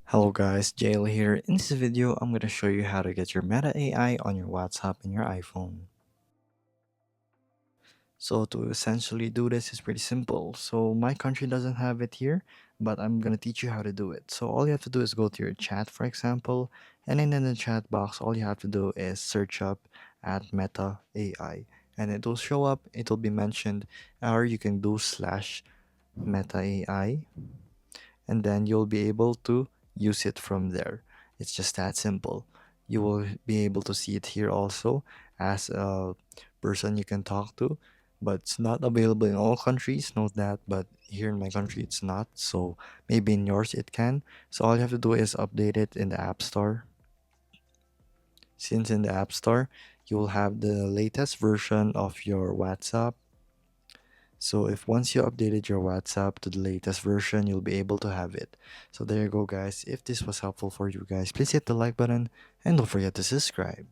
Hello guys, Jail here. In this video, I'm going to show you how to get your Meta AI on your WhatsApp in your iPhone. So to essentially do this is pretty simple. So my country doesn't have it here, but I'm going to teach you how to do it. So all you have to do is go to your chat, for example, and then in the chat box, all you have to do is search up at Meta AI. And it will show up, it will be mentioned, or you can do slash Meta AI and then you'll be able to use it from there. It's just that simple. You will be able to see it here also as a person you can talk to, but it's not available in all countries, note that, but here in my country it's not, so maybe in yours it can. So all you have to do is update it in the App Store. Since in the App Store, you will have the latest version of your WhatsApp. So if once you updated your WhatsApp to the latest version, you'll be able to have it. So there you go guys. If this was helpful for you guys, please hit the like button and don't forget to subscribe.